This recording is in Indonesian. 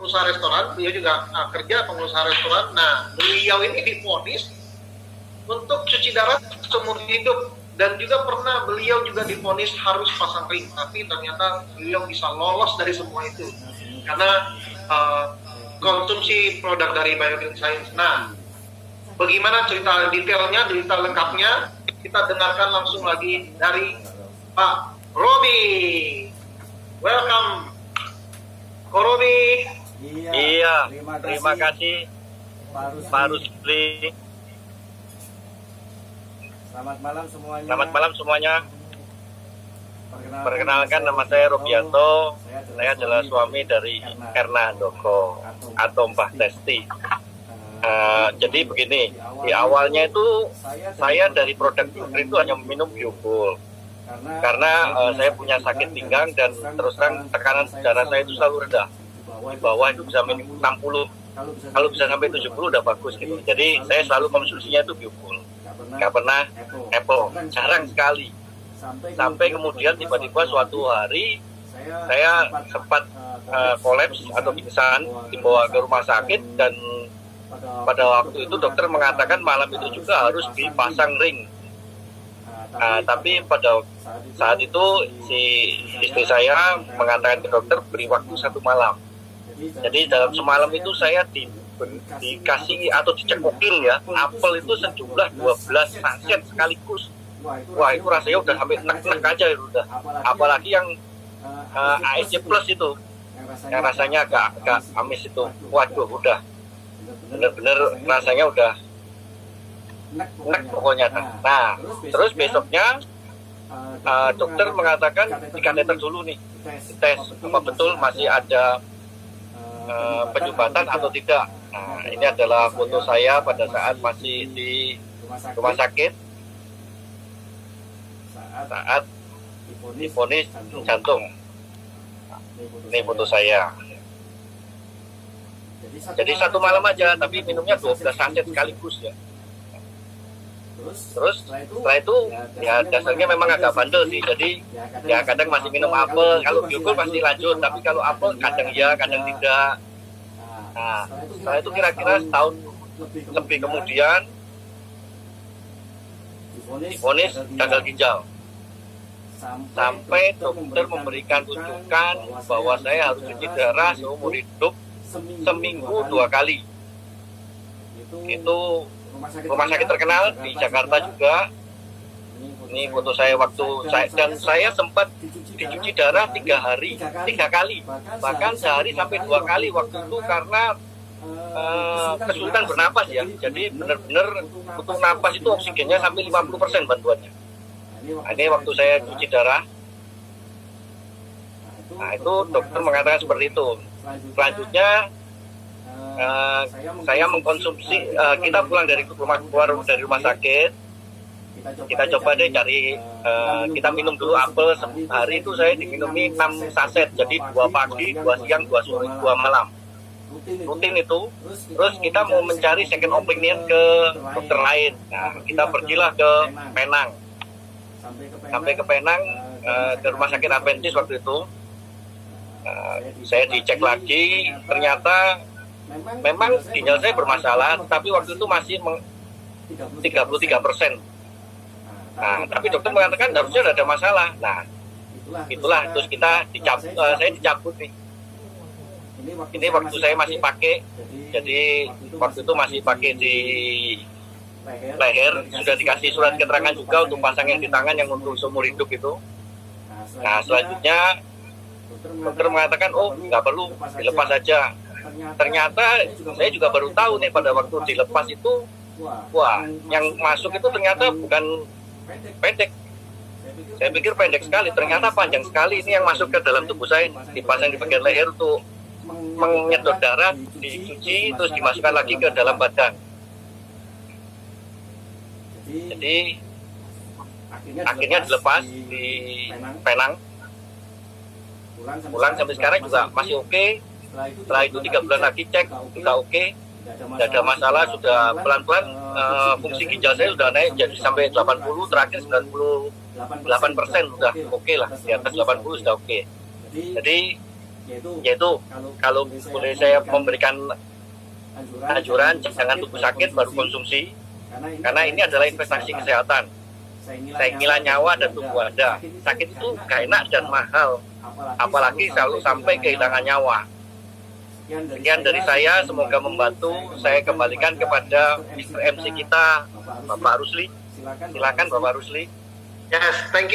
pengusaha restoran, beliau juga kerja pengusaha restoran. Nah, beliau ini divonis untuk cuci darah seumur hidup, dan juga pernah beliau juga divonis harus pasang ring, tapi ternyata beliau bisa lolos dari semua itu karena konsumsi produk dari Bioclean Science. Nah, bagaimana cerita detailnya, cerita lengkapnya, kita dengarkan langsung lagi dari Pak Robi. Welcome, Ko Robi. Iya, terima kasih Pak Rusli. Selamat malam semuanya. Selamat malam semuanya. Perkenalkan, nama saya Robianto. Saya adalah suami dari Erna Handoko atau Mbah Testi. Jadi begini, di awalnya itu saya dari produk itu hanya minum Biokul. Karena saya punya sakit pinggang dan terus terang tekanan darah saya itu selalu rendah. Di bawah itu bisa minimum 60. Kalau bisa sampai 70 udah bagus gitu. Jadi saya selalu konsumsinya itu Biokul. Nggak pernah Apple, jarang sekali. Sampai kemudian tiba-tiba suatu hari saya sempat kolaps atau pingsan, dibawa ke rumah sakit, dan pada waktu itu dokter mengatakan malam itu juga harus dipasang ring. Tapi pada saat itu si istri saya mengatakan ke dokter beri waktu 1 malam. Jadi dalam semalam itu saya dikasih atau dicekokin ya apel itu sejumlah 12 saset sekaligus. Wah, itu rasanya udah sampai nek-nek aja itu udah. Apalagi yang ASC Plus itu yang rasanya agak amis itu. Waduh, udah bener-bener rasanya udah nek pokoknya. Nah, terus besoknya dokter mengatakan di kateter dulu nih, tes apa betul masih ada penyumbatan atau tidak. Nah, ini adalah foto saya pada saat masih di rumah sakit saat divonis jantung. Ini foto saya. Jadi 1 malam aja, tapi minumnya 12 saset sekaligus ya. Terus setelah itu ya dasarnya memang agak bandel sih. Jadi ya kadang masih minum apel. Kalau Biokul pasti lanjut, tapi kalau apel kadang ya, kadang tidak. Nah, setelah itu kira-kira setahun lebih kemudian divonis gagal ginjal. Sampai dokter memberikan rujukan bahwa saya harus cuci darah seumur hidup seminggu 2 kali. Itu rumah sakit terkenal di Jakarta juga. Ini foto saya dan saya sempat dicuci darah 3 kali, bahkan sehari sampai 2 kali waktu itu karena kesulitan bernapas ya. Jadi benar-benar untuk napas itu oksigennya sampai 50% bantuannya. Nah, ini waktu saya cuci darah. Nah, itu dokter mengatakan seperti itu. Selanjutnya saya mengkonsumsi, kita pulang dari rumah sakit, kita coba deh cari, kita minum dulu apel. Sehari itu saya diminumi 6 saset, jadi 2 pagi, 2 siang, 2 sore, 2 malam. Rutin itu. Terus kita mau mencari second opinion ke dokter lain. Nah, kita pergilah ke Penang. Sampai ke Penang, ke rumah sakit Adventist waktu itu. Saya dicek lagi, ternyata memang ginjal saya bermasalah, tapi waktu itu masih 33%. Nah, tapi dokter mengatakan harusnya tidak ada masalah. Nah, itulah terus saya dicabut nih. Ini waktu saya masih pakai, jadi waktu itu masih pakai di leher, sudah dikasih surat keterangan juga untuk pasang yang di tangan yang untuk seumur hidup itu. Nah, selanjutnya dokter mengatakan, oh nggak perlu, dilepas saja. Ternyata saya juga baru tahu nih pada waktu dilepas itu, wah, yang masuk itu ternyata bukan pendek. Saya pikir pendek sekali, ternyata panjang sekali. Ini yang masuk ke dalam tubuh saya, dipasang di bagian leher untuk menyedot darah, dicuci, terus dimasukkan lagi ke dalam badan. Jadi akhirnya dilepas di Penang. Pulang sampai sekarang juga masih oke. Setelah itu 3 bulan lagi cek juga oke. Tidak ada masalah, sudah pelan-pelan fungsi ginjal saya sudah naik jadi sampai 80, terakhir 98% sudah oke lah, di atas 80 sudah oke. Jadi yaitu kalau boleh saya memberikan anjuran jangan tunggu sakit baru konsumsi, karena ini adalah investasi kesehatan. Saya nilai nyawa dan tubuh Anda. Sakit itu gak enak dan mahal, apalagi selalu sampai kehilangan nyawa. Sekian dari saya, semoga membantu. Saya kembalikan kepada Mr. MC kita, Bapak Rusli. Silakan Bapak Rusli. Yes, thank you.